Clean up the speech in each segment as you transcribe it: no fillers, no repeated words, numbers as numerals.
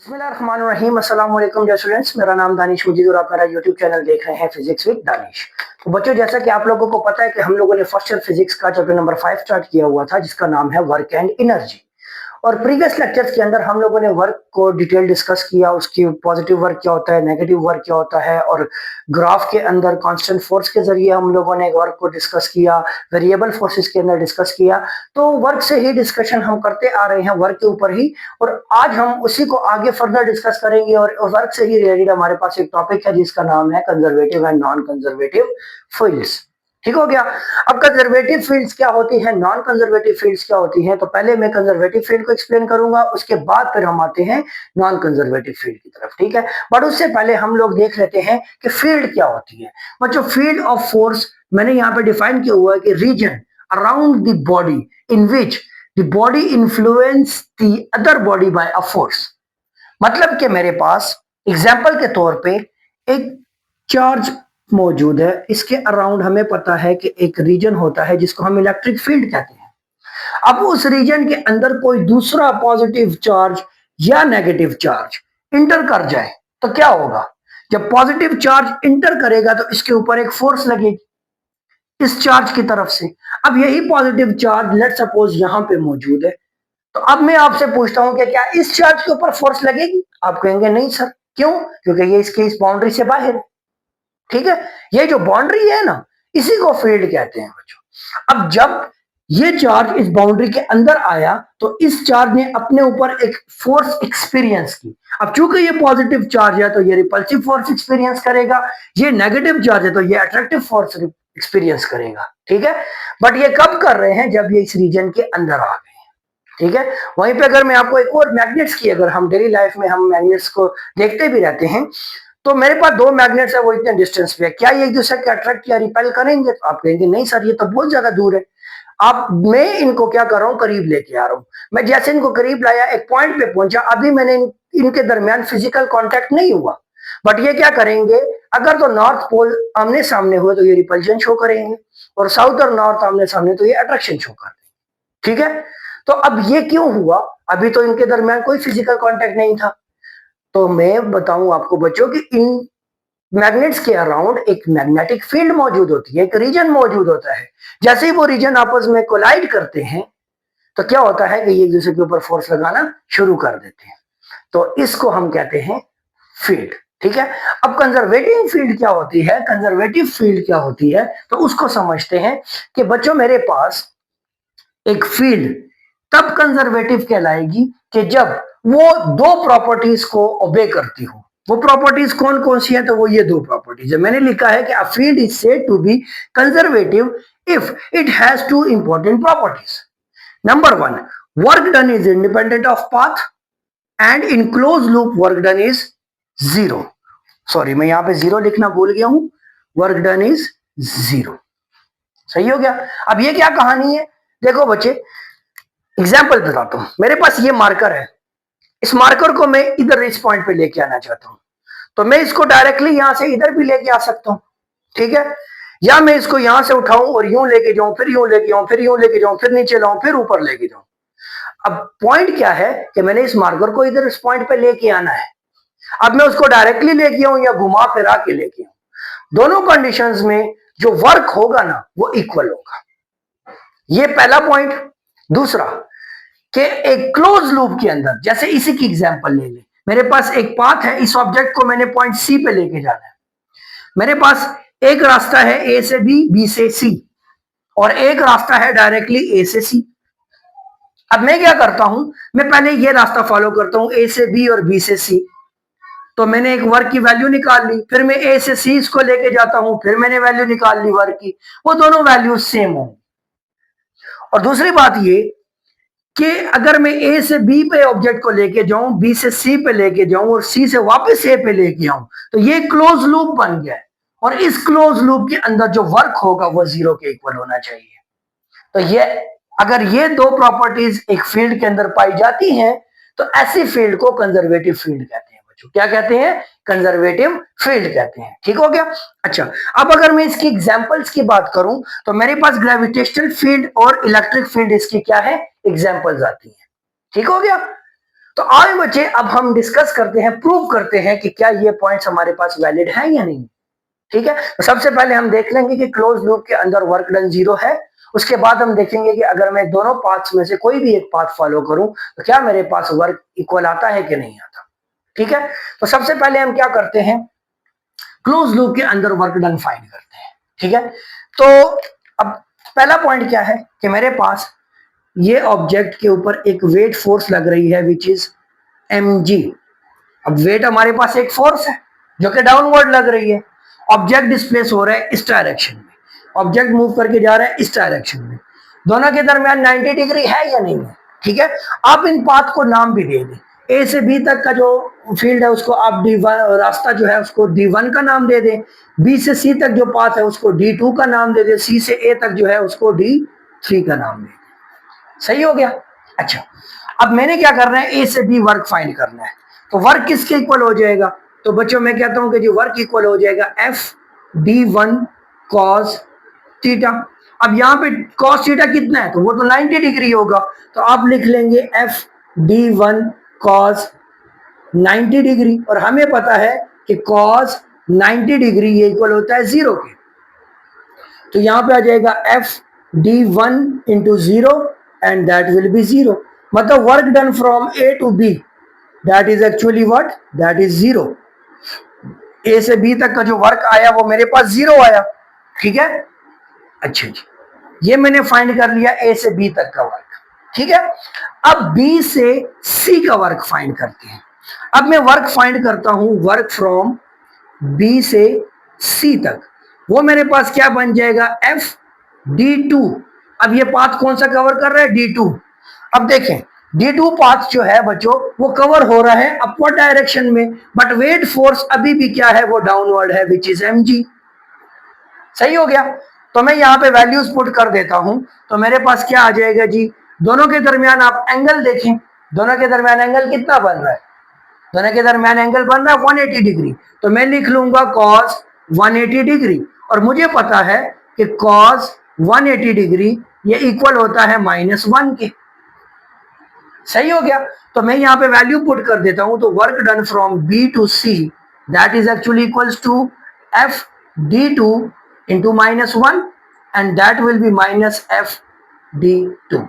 बिस्मिल्लाहिर्रहमानिर्रहीम। अस्सलाम वालेकुम डियर स्टूडेंट्स, मेरा नाम दानिश मुजीद और आप मेरा यूट्यूब चैनल देख रहे हैं फिजिक्स विद दानिश। तो बच्चों, जैसा कि आप लोगों को पता है कि हम लोगों ने फर्स्ट ईयर फिजिक्स का चैप्टर नंबर 5 स्टार्ट किया हुआ था, जिसका नाम है वर्क एंड एनर्जी। और प्रीवियस लेक्चर्स के अंदर हम लोगों ने वर्क को डिटेल डिस्कस किया, उसकी पॉजिटिव वर्क क्या होता है, नेगेटिव वर्क क्या होता है, और ग्राफ के अंदर कांस्टेंट फोर्स के जरिए हम लोगों ने वर्क को डिस्कस किया, वेरिएबल फोर्सेस के अंदर डिस्कस किया। तो वर्क से ही डिस्कशन हम करते आ रहे हैं, वर्क के ऊपर ही, और आज हम उसी को आगे फर्दर डिस्कस करेंगे। और वर्क से ही रिलेटेड हमारे पास एक टॉपिक है जिसका नाम है conservative and non conservative fields. ठीक हो गया। अब कंजर्वेटिव फील्ड्स क्या होती है, नॉन कंजर्वेटिव फील्ड्स क्या होती है, तो पहले मैं कंजर्वेटिव फील्ड को एक्सप्लेन करूंगा, उसके बाद फिर हम आते हैं नॉन कंजर्वेटिव फील्ड की तरफ। ठीक है, बट उससे पहले हम लोग देख लेते हैं कि फील्ड क्या होती है। बच्चों, फील्ड ऑफ फोर्स मैंने यहाँ पे डिफाइन किया हुआ है कि region around the body in which the body influence the other body by a force. मतलब कि मेरे पास एग्जाम्पल के तौर पे एक चार्ज मौजूद है, इसके अराउंड हमें पता है कि एक रीजन होता है जिसको हम इलेक्ट्रिक फील्ड कहते हैं। अब उस रीजन के अंदर कोई दूसरा पॉजिटिव चार्ज या नेगेटिव चार्ज इंटर कर जाए तो क्या होगा? जब पॉजिटिव चार्ज इंटर करेगा तो इसके ऊपर एक फोर्स लगेगी इस चार्ज की तरफ से। अब यही पॉजिटिव चार्ज लेट सपोज यहां पे मौजूद है, तो अब मैं आपसे पूछता हूं कि क्या इस चार्ज के ऊपर फोर्स लगेगी? आप कहेंगे नहीं सर। क्यों? क्योंकि ये इसके इस बाउंड्री से बाहर है। ठीक है, ये जो बाउंड्री है ना, इसी को फील्ड कहते हैं बच्चों। अब जब ये चार्ज इस बाउंड्री के अंदर आया तो इस चार्ज ने अपने ऊपर एक फोर्स एक्सपीरियंस की। अब चूंकि ये पॉजिटिव चार्ज है तो ये रिपल्सिव फोर्स एक्सपीरियंस करेगा, ये नेगेटिव चार्ज है तो ये अट्रैक्टिव फोर्स एक्सपीरियंस करेगा। ठीक है, बट ये कब कर रहे हैं? जब ये इस रीजन के अंदर आ गए। ठीक है, वहीं पे अगर मैं आपको एक और मैग्नेट्स की, अगर हम डेली लाइफ में हम मैग्नेट्स को देखते भी रहते हैं, तो मेरे पास दो मैग्नेट्स है, वो इतने डिस्टेंस पे है, क्या ये एक दूसरे को अट्रैक्ट या रिपेल करेंगे? तो आप कहेंगे नहीं सर, ये तो बहुत ज्यादा दूर है। आप मैं इनको क्या कर रहा हूं, करीब लेके आ रहा हूं। मैं जैसे इनको करीब लाया, एक पॉइंट पे पहुंचा, अभी मैंने इनके दरमियान फिजिकल कांटेक्ट नहीं हुआ, बट ये क्या करेंगे? अगर तो नॉर्थ पोल आमने सामने हुए तो ये रिपल्शन शो करेंगे, और साउथ और नॉर्थ आमने सामने तो ये अट्रैक्शन शो कर देंगे। ठीक है, तो अब ये क्यों हुआ? अभी तो इनके दरमियान कोई फिजिकल कांटेक्ट नहीं था। तो मैं बताऊं आपको बच्चों कि इन मैग्नेट्स के अराउंड एक मैग्नेटिक फील्ड मौजूद होती है, एक रीजन मौजूद होता है। जैसे ही वो रीजन आपस में कोलाइड करते हैं तो क्या होता है कि ये एक दूसरे के ऊपर फोर्स लगाना शुरू कर देते हैं। तो इसको हम कहते हैं फील्ड। ठीक है, अब कंजर्वेटिव फील्ड क्या होती है, कंजर्वेटिव फील्ड क्या होती है, तो उसको समझते हैं कि बच्चों मेरे पास एक फील्ड तब कंजर्वेटिव कहलाएगी कि जब वो दो प्रॉपर्टीज को ओबे करती हो। वो प्रॉपर्टीज कौन कौन सी है? तो वो ये दो प्रॉपर्टीज है। मैंने लिखा है कि a field is said to be conservative if it has two important properties. Number one, work done is independent of path, and in close loop work done is zero. Sorry, मैं यहां पे zero लिखना भूल गया हूं, work done is zero. सही हो गया। अब ये क्या कहानी है? देखो बच्चे, एग्जाम्पल बताता हूं। मेरे पास ये मार्कर है, इस मार्कर को मैं इधर इस पॉइंट पे लेके आना चाहता हूं, तो मैं इसको डायरेक्टली यहां से इधर भी लेके आ सकता हूं। ठीक है, या मैं इसको यहां से उठाऊं और यूं लेके जाऊं, फिर यूं लेके जाऊं, फिर यूं लेके जाऊं, फिर नीचे लाऊं, फिर ऊपर लेके जाऊं। अब पॉइंट क्या है कि मैंने इस मार्कर को इधर इस पॉइंट पे लेके आना है। अब मैं उसको डायरेक्टली लेके आऊं या घुमा फिरा के लेके आऊं, दोनों कंडीशंस में जो वर्क होगा ना वो इक्वल होगा। ये पहला पॉइंट। दूसरा, कि एक क्लोज लूप के अंदर, जैसे इसी की एग्जांपल ले ले, मेरे पास एक पाथ है, इस ऑब्जेक्ट को मैंने पॉइंट सी पे लेके जाना है। मेरे पास एक रास्ता है ए से बी, बी से सी, और एक रास्ता है डायरेक्टली ए से सी। अब मैं क्या करता हूं, मैं पहले ये रास्ता फॉलो करता हूं, ए से बी और बी से सी। तो मैंने एक वर्क की वैल्यू निकाल ली, फिर मैं ए से सी इसको लेके जाता हूं, फिर मैंने वैल्यू निकाल ली वर्क की, वो दोनों वैल्यू सेम होंगी। और दूसरी बात ये कि अगर मैं ए से बी पे ऑब्जेक्ट को लेके जाऊं, बी से सी पे लेके जाऊं और सी से वापस ए पे लेके आऊं, तो ये क्लोज लूप बन गया है। और इस क्लोज लूप के अंदर जो वर्क होगा वो जीरो के इक्वल होना चाहिए। तो ये, अगर ये दो प्रॉपर्टीज एक फील्ड के अंदर पाई जाती हैं तो ऐसी फील्ड को कंजर्वेटिव फील्ड कहते हैं बच्चों। क्या कहते हैं? कंजर्वेटिव फील्ड कहते हैं। ठीक हो गया। अच्छा, अब अगर मैं इसकी एग्जांपल्स की बात करूं तो मेरे पास ग्रेविटेशनल फील्ड और इलेक्ट्रिक फील्ड इसकी क्या है, एग्जांपल्स आती हैं। ठीक हो गया। तो आओ बच्चे अब हम डिस्कस करते हैं, प्रूव करते हैं कि क्या ये पॉइंट्स हमारे पास वैलिड है या नहीं। ठीक है, तो सबसे पहले हम देख लेंगे कि क्लोज लूप के अंदर वर्क डन 0 है। उसके बाद हम देखेंगे कि अगर मैं दोनों पाथ्स में से कोई भी एक पाथ फॉलो करूं तो क्या मेरे पास वर्क इक्वल आता है कि नहीं आता। ठीक है, तो सबसे पहले हम क्या करते हैं, क्लोज लूप के अंदर वर्क डन फाइंड करते हैं। ठीक है, तो अब पहला पॉइंट क्या है कि मेरे पास ये ऑब्जेक्ट के ऊपर एक वेट फोर्स लग रही है विच इज mg। अब वेट हमारे पास एक फोर्स है जो कि डाउनवर्ड लग रही है। ऑब्जेक्ट डिस्प्लेस हो रहा है इस डायरेक्शन में, ऑब्जेक्ट मूव करके जा रहा है इस डायरेक्शन में, दोनों के दरमियान 90 डिग्री है या नहीं है। ठीक है, आप इन पाथ को नाम भी दे दें, ए से बी तक का जो फील्ड है उसको आप D1, रास्ता जो है उसको D1 का नाम दे दें, बी से सी तक जो पाथ है उसको D2 का नाम दे दें, सी से ए तक जो है उसको D3 का नाम दे दें। सही हो गया। अच्छा, अब मैंने क्या करना है, ए से बी वर्क फाइंड करना है, तो वर्क किसके इक्वल हो जाएगा, तो बच्चों मैं कहता हूं कि जो वर्क इक्वल हो जाएगा एफ D1 cos थीटा। अब यहाँ पे cos थीटा कितना है, तो वो तो 90 डिग्री होगा, तो आप लिख लेंगे एफ D1 cos 90 डिग्री, और हमें पता है कि cos 90 डिग्री ये इक्वल होता है 0 के, तो यहां पे आ जाएगा F D1 into 0 and that will be 0। मतलब work done from A to B that is actually what, that is 0। A से बी तक का जो वर्क आया वो मेरे पास 0 आया। ठीक है, अच्छा जी, ये मैंने फाइंड कर लिया ए से बी तक का वर्क। ठीक है, अब बी से सी का वर्क फाइंड करते हैं। अब मैं वर्क फाइंड करता हूं, वर्क फ्रॉम बी से सी तक, वो मेरे पास क्या बन जाएगा एफ D2। अब ये पाथ कौन सा कवर कर रहा है, D2। अब देखें D2 पाथ जो है बच्चों वो कवर हो रहा है अपवर्ड डायरेक्शन में, बट वेट फोर्स अभी भी क्या है, वो डाउनवर्ड है विच इज mg। सही हो गया, तो मैं यहाँ पे वैल्यूज पुट कर देता हूं, तो मेरे पास क्या आ जाएगा जी, दोनों के दरमियान आप एंगल देखें, दोनों के दरमियान एंगल कितना बन रहा है, दोनों के दरमियान एंगल बन रहा है 180 डिग्री, तो मैं लिख लूंगा cos 180 डिग्री, और मुझे पता है कि cos 180 डिग्री ये इक्वल होता है -1 के। सही हो गया, तो मैं यहाँ पे वैल्यू पुट कर देता हूं, तो work done from B to C that is actually equals to F D2 into -1 and that will be -f D2।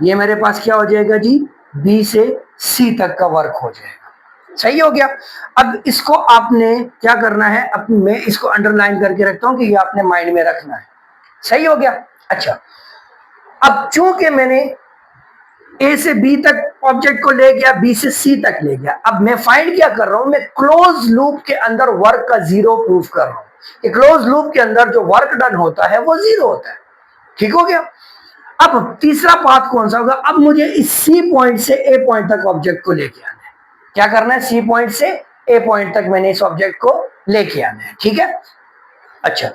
ये मेरे पास क्या हो जाएगा जी, बी से सी तक का वर्क हो जाएगा। सही हो गया, अब इसको आपने क्या करना है, अब मैं इसको अंडरलाइन करके रखता हूं कि ये आपने माइंड में रखना है। सही हो गया। अच्छा, अब चूंकि मैंने ए से बी तक ऑब्जेक्ट को ले गया, बी से सी तक ले गया, अब मैं फाइंड क्या कर रहा हूं, मैं क्लोज लूप के अंदर वर्क का 0 प्रूफ कर रहा हूं कि क्लोज लूप के अंदर जो वर्क डन होता है वो 0 होता है। ठीक हो गया। अब तीसरा पाथ कौन सा होगा, अब मुझे इस सी पॉइंट से ए पॉइंट तक ऑब्जेक्ट को लेके आना है। क्या करना है, सी पॉइंट से ए पॉइंट तक मैंने इस ऑब्जेक्ट को लेके आना है। ठीक है, अच्छा,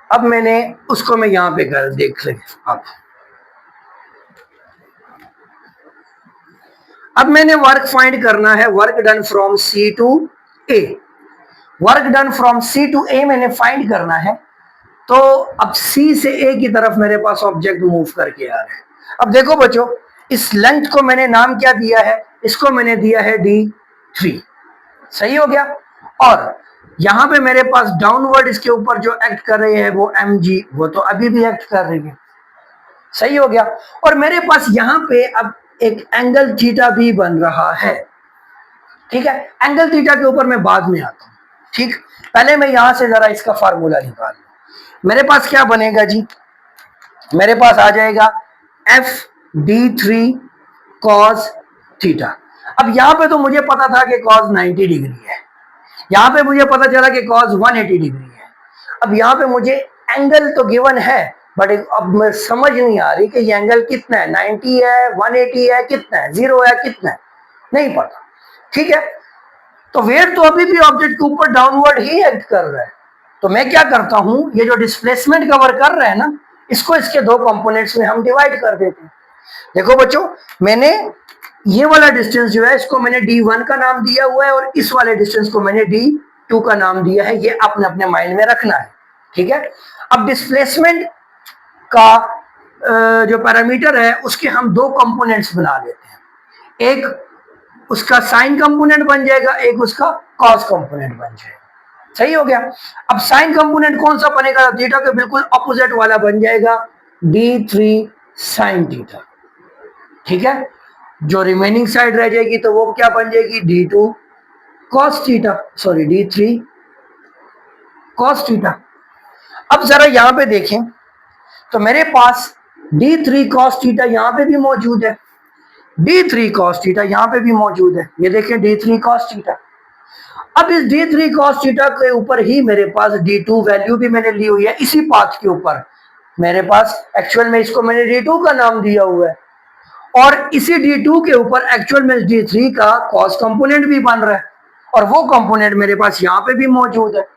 अब मैंने उसको मैं यहां पे कर देख लें आप, अब मैंने वर्क फाइंड करना है, work done from C to A, work done from C to A मैंने फाइंड करना है, तो अब सी से ए की तरफ मेरे पास ऑब्जेक्ट मूव करके आ रहा है। अब देखो बच्चों, इस लेंथ को मैंने नाम क्या दिया है, इसको मैंने दिया है D3। सही हो गया, और यहां पे मेरे पास डाउनवर्ड इसके ऊपर जो एक्ट कर रहे हैं वो mg, वो तो अभी भी एक्ट कर रही है। सही हो गया, और मेरे पास यहां पे अब एक एंगल थीटा भी बन रहा है। ठीक है, एंगल थीटा के ऊपर मैं बाद में आता हूं। ठीक, पहले मैं यहां से जरा इसका फार्मूला निकाल लूं। मेरे पास क्या बनेगा जी, मेरे पास आ जाएगा एफ D3 cos थीटा। अब यहां पे तो मुझे पता था कि cos 90 डिग्री है, यहां पे मुझे पता चला कि cos 180 डिग्री है। अब यहां पे मुझे एंगल तो गिवन है, बट अब मैं समझ नहीं आ रही कि ये एंगल कितना है, 90 है, 180 है, कितना है, 0 है, कितना है, नहीं पता। ठीक है, तो वेट तो अभी भी ऑब्जेक्ट के ऊपर डाउनवर्ड ही एक्ट कर रहा है, तो मैं क्या करता हूं, ये जो डिस्प्लेसमेंट कवर कर रहा है ना, इसको इसके दो कंपोनेंट्स में हम डिवाइड कर देते हैं। देखो बच्चों, मैंने ये वाला डिस्टेंस जो है इसको मैंने D1 का नाम दिया हुआ है, और इस वाले डिस्टेंस को मैंने D2 का नाम दिया है, ये आपने अपने माइंड में रखना है। ठीक है, अब डिस्प्लेसमेंट का जो पैरामीटर है उसके हम दो कंपोनेंट्स बना लेते हैं, एक उसका साइन कंपोनेंट बन जाएगा, एक उसका कॉस कंपोनेंट बन जाएगा। सही हो गया। अब साइन कंपोनेंट कौन सा बनेगा, थीटा के बिल्कुल अपोजिट वाला बन जाएगा, d3 साइन थीटा। ठीक है, जो रिमेनिंग साइड रह जाएगी तो वो क्या बन जाएगी, d2 cos theta, sorry d3 cos theta. अब जरा यहां पे देखें तो मेरे पास d3 cos थीटा यहां पे भी मौजूद है, d3 cos थीटा यहां पे भी मौजूद है, ये देखें d3 cos थीटा। अब इस d3 cos थीटा के ऊपर ही मेरे पास d2 वैल्यू भी मैंने ली हुई है, इसी पाथ के ऊपर मेरे पास एक्चुअल में इसको मैंने d2 का नाम दिया हुआ है, और इसी d2 के ऊपर एक्चुअल में d3 का cos कंपोनेंट भी बन रहा है, और वो कंपोनेंट मेरे पास यहाँ पे भी मौजूद है।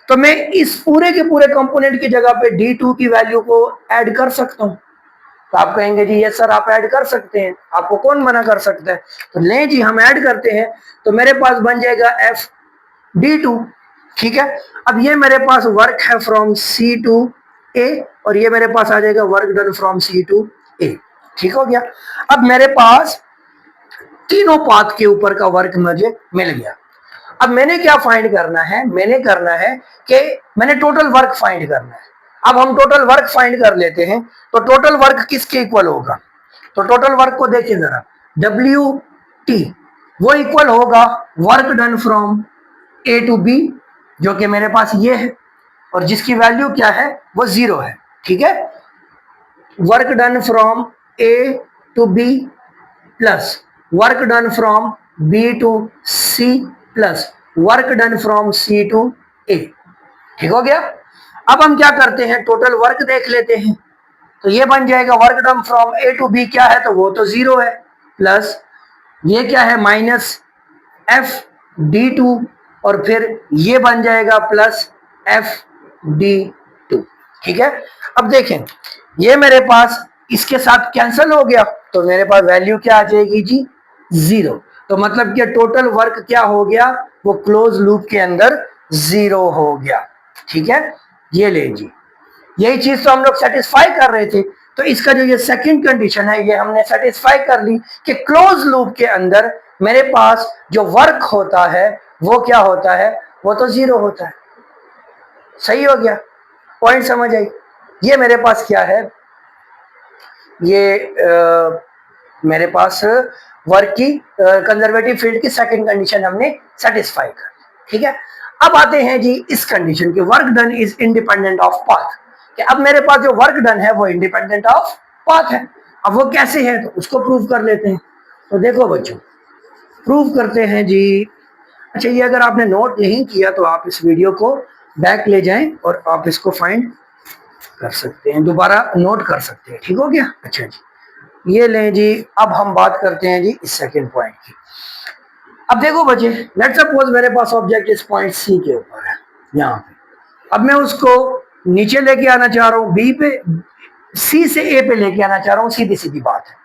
तो मैं इस पूरे के पूरे कंपोनेंट की जगह पे d2 की वैल्यू को ऐड कर सकता हूँ। तो आप कहेंगे जी यस सर आप ऐड कर सकते हैं, आपको कौन मना कर सकता है। तो ले जी हम ऐड करते हैं, तो मेरे पास बन जाएगा f d2। ठीक है, अब ये मेरे पास वर्क है फ्रॉम C टू A, और ये मेरे पास आ जाएगा work done from C to A। ठीक हो गया। अब मेरे पास तीनों पाथ के ऊपर का वर्क मुझे मिल गया। अब मैंने क्या फाइंड करना है, मैंने करना है कि मैंने टोटल वर्क फाइंड करना है। अब हम टोटल वर्क फाइंड कर लेते हैं, तो टोटल वर्क किसके इक्वल होगा, तो टोटल वर्क को देखिए जरा, WT वो इक्वल होगा work done from A to B, जो कि मेरे पास ये है, और जिसकी वैल्यू क्या है वो 0 है। ठीक है, work done from A to B plus work done from B to C plus work done from C to A। ठीक हो गया। अब हम क्या करते हैं, टोटल वर्क देख लेते हैं, तो ये बन जाएगा work done from A to B, क्या है तो वो तो 0 है, प्लस ये क्या है माइनस F D2, और फिर ये बन जाएगा प्लस F D2। ठीक है, अब देखें ये मेरे पास इसके साथ कैंसिल हो गया, तो मेरे पास वैल्यू क्या आ जाएगी जी 0। तो मतलब कि टोटल वर्क क्या हो गया, वो क्लोज लूप के अंदर 0 हो गया। ठीक है, ये ले जी, यही चीज तो हम लोग सेटिस्फाई कर रहे थे। तो इसका जो ये सेकंड कंडीशन है ये हमने सेटिस्फाई कर ली कि क्लोज लूप के अंदर मेरे पास जो वर्क होता है वो क्या होता है, वो तो 0 होता है। सही हो गया, पॉइंट समझ आई। ये मेरे पास क्या है, ये मेरे पास वर्क की कंजर्वेटिव फील्ड की सेकंड कंडीशन हमने सेटिस्फाई कर। ठीक है, अब आते हैं जी इस कंडीशन के, work done is independent of path, कि अब मेरे पास जो वर्क डन है वो इंडिपेंडेंट ऑफ पाथ है। अब वो कैसे है तो उसको प्रूव कर लेते हैं। तो देखो बच्चों, प्रूव करते हैं जी। अच्छा, ये अगर आपने नोट नहीं किया तो आप इस वीडियो को बैक ले जाएं और आप इसको फाइंड कर सकते हैं, दोबारा नोट कर सकते हैं। ठीक हो गया। अच्छा जी, ये लें जी। अब हम बात करते हैं जी इस सेकंड पॉइंट की। अब देखो बच्चे, लेट्स सपोज मेरे पास ऑब्जेक्ट इस पॉइंट सी के ऊपर है यहाँ पे, अब मैं उसको नीचे लेके आना चाह रहा हूँ, बी पे, सी से ए पे लेके आना चाह रहा हूँ। सीधी सीधी बात है,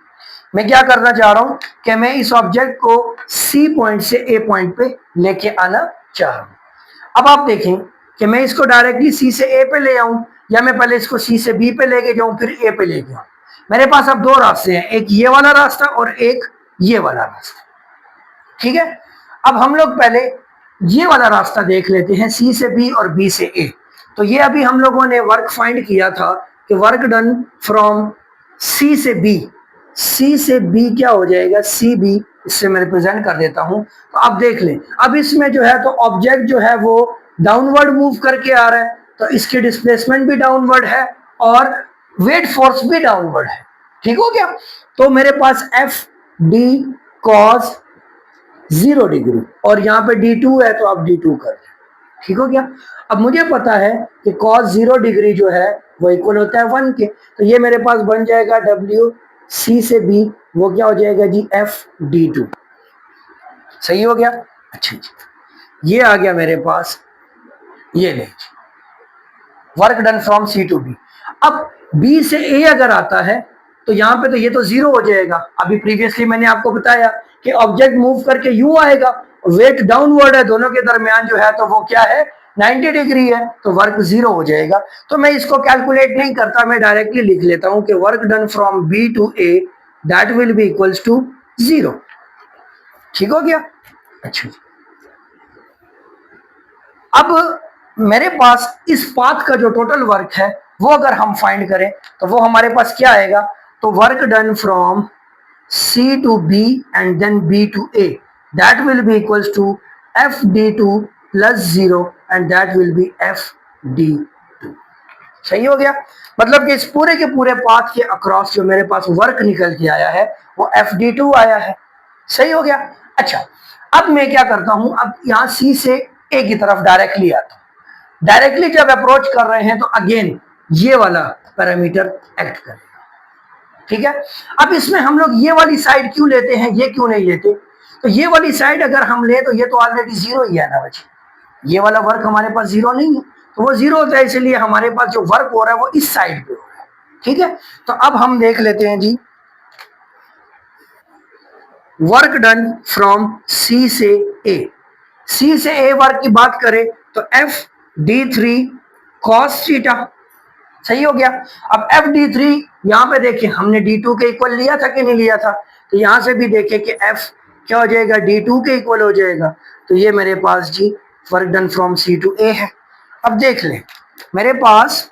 मैं क्या करना चाह रहा हूँ कि मैं इस ऑब्जेक्ट को सी पॉइंट से ए पॉइंट पे लेके आना चाह रहा हूँ। अब आप देखें कि मैं इसको डायरेक्टली सी से ए पे ले आऊं, या मैं पहले इसको सी से बी पे लेके जाऊं फिर ए पे लेके आऊं। मेरे पास अब दो रास्ते हैं, एक ये वाला रास्ता और एक ये वाला रास्ता। ठीक है, अब हम लोग पहले ये वाला रास्ता देख लेते हैं, सी से बी और बी से ए। तो ये अभी हम लोगों ने वर्क फाइंड किया था कि वर्क डन फ्रॉम सी से बी, सी से बी क्या हो जाएगा, सी बी, इससे मैं रिप्रेजेंट कर देता हूं। तो आप देख लें, अब इसमें जो है तो ऑब्जेक्ट जो है वो डाउनवर्ड मूव करके आ रहा है, तो इसकी डिस्प्लेसमेंट भी डाउनवर्ड है और वेट फोर्स भी डाउनवर्ड है। ठीक हो गया। तो मेरे पास एफ डी कॉस 0 डिग्री और यहाँ पे D2 है तो आप D2 कर लें। ठीक हो गया। अब मुझे पता है कि cos 0 डिग्री जो है वो इक्वल होता है 1 के, तो ये मेरे पास बन जाएगा W C से B, वो क्या हो जाएगा जी F D2। सही हो गया। अच्छा जी, ये आ गया मेरे पास, ये ले work done from C to B। अब B से A अगर आता है तो यहाँ पे तो ये तो 0 हो जाएगा। अभी प्रीवियसली मैंने आपको बताया कि ऑब्जेक्ट मूव करके यूं आएगा, वेट डाउनवर्ड है, दोनों के दरमियान जो है तो वो क्या है 90 डिग्री है, तो वर्क 0 हो जाएगा। तो मैं इसको कैलकुलेट नहीं करता, मैं डायरेक्टली लिख लेता हूं कि work done from B to A that will be equals to 0। ठीक हो गया। अच्छा, अब मेरे पास इस पाथ का जो टोटल वर्क है वो अगर हम फाइंड करें तो वो हमारे पास क्या आएगा, तो work done from C to B and then B to A, that will be equals to FD2 plus 0 and that will be FD2। सही हो गया। मतलब कि इस पूरे के पूरे पाथ के अक्रॉस जो मेरे पास वर्क निकल के आया है वो FD2 आया है। सही हो गया। अच्छा, अब मैं क्या करता हूं, अब यहां C से A की तरफ डायरेक्टली आता हूं। डायरेक्टली जब अप्रोच कर रहे हैं तो अगेन ये वाला पैरामीटर एक्ट करेगा। ठीक है। अब इसमें हम लोग ये वाली साइड क्यों लेते हैं, ये क्यों नहीं लेते, तो ये वाली साइड अगर हम ले तो ये तो ऑलरेडी जीरो ही है ना बच्चे, ये वाला वर्क हमारे पास जीरो नहीं है, तो वो जीरो होता है, इसलिए हमारे पास जो वर्क हो रहा है वो इस साइड पे हो रहा है। ठीक है। तो अब हम देख लेते हैं जी, वर्क डन फ्रॉम सी से ए, सी से ए वर्क की बात करें तो F D three cos theta. सही हो गया। अब एफ डी थ्री यहां पे देखिए हमने डी टू के इक्वल लिया था कि नहीं लिया था, तो यहां से भी देखिए कि एफ क्या हो जाएगा, डी टू के इक्वल हो जाएगा। तो ये मेरे पास जी work done from C to A है। अब देख लें मेरे पास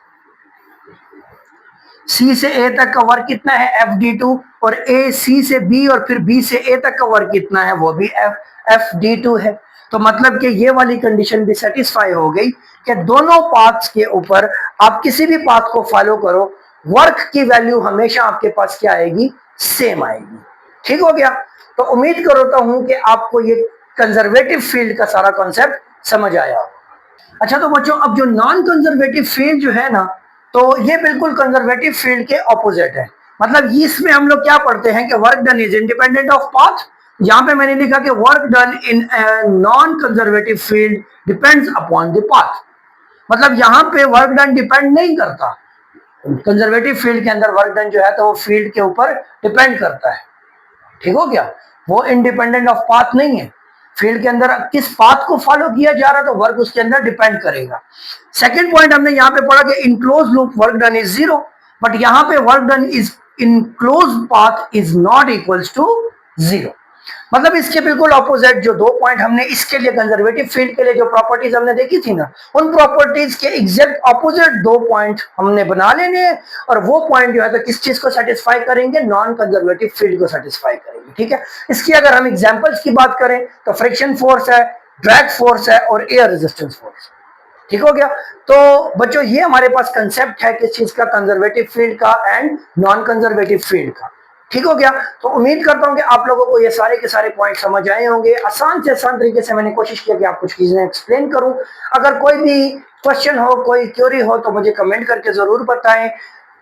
सी से ए तक का वर्क कितना है, एफ डी टू, और ए सी से बी और फिर बी से ए तक का वर्क कितना है, वो भी एफ डी टू है। तो मतलब कि ये वाली कंडीशन भी सेटिस्फाई हो गई कि दोनों पाथ्स के ऊपर आप किसी भी पाथ को फॉलो करो, वर्क की वैल्यू हमेशा आपके पास क्या आएगी, सेम आएगी। ठीक हो गया। तो उम्मीद करता हूं कि आपको ये कंजर्वेटिव फील्ड का सारा कॉन्सेप्ट समझ आया। अच्छा, तो बच्चों अब जो नॉन कंजर्वेटिव फील्ड जो है ना, तो ये बिल्कुल कंजर्वेटिव फील्ड के ऑपोजिट है। मतलब इसमें हम लोग क्या पढ़ते हैं कि work done is independent of path. यहां पे मैंने लिखा कि work done in non conservative field depends upon the path. मतलब यहां पे वर्क डन डिपेंड नहीं करता, कंजर्वेटिव फील्ड के अंदर वर्क डन जो है तो वो फील्ड के ऊपर डिपेंड करता है। ठीक हो गया। वो इंडिपेंडेंट ऑफ पाथ नहीं है, फील्ड के अंदर किस पाथ को फॉलो किया जा रहा है तो वर्क उसके अंदर डिपेंड करेगा। सेकंड पॉइंट हमने यहां पे पढ़ा कि in close loop work done is zero, but यहां पे work done is in close path is not equals to zero. मतलब इसके बिल्कुल ऑपोजिट जो दो पॉइंट हमने इसके लिए कंजर्वेटिव फील्ड के लिए जो प्रॉपर्टीज हमने देखी थी ना, उन प्रॉपर्टीज के एग्जैक्ट ऑपोजिट दो पॉइंट हमने बना लेने हैं, और वो पॉइंट जो है तो किस चीज को सेटिस्फाई करेंगे, नॉन कंजर्वेटिव फील्ड को सेटिस्फाई करेंगे। ठीक है। इसकी अगर हम एग्जांपल्स की बात करें तो फ्रिक्शन फोर्स है, ड्रैग फोर्स है और एयर रेजिस्टेंस फोर्स। ठीक हो गया। तो बच्चों ये हमारे पास कंसेप्ट है किस चीज का, कंजर्वेटिव फील्ड का एंड नॉन कंजर्वेटिव फील्ड का। ठीक हो गया। तो उम्मीद करता हूं कि आप लोगों को ये सारे के सारे पॉइंट समझ आए होंगे। आसान से आसान तरीके से मैंने कोशिश किया कि आप कुछ चीजें एक्सप्लेन करूं। अगर कोई भी क्वेश्चन हो, कोई क्वेरी हो तो मुझे कमेंट करके जरूर बताएं।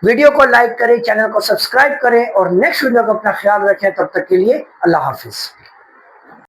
वीडियो को लाइक करें, चैनल को सब्सक्राइब करें और नेक्स्ट वीडियो का अपना ख्याल रखें। तब तक के लिए अल्लाह हाफिज।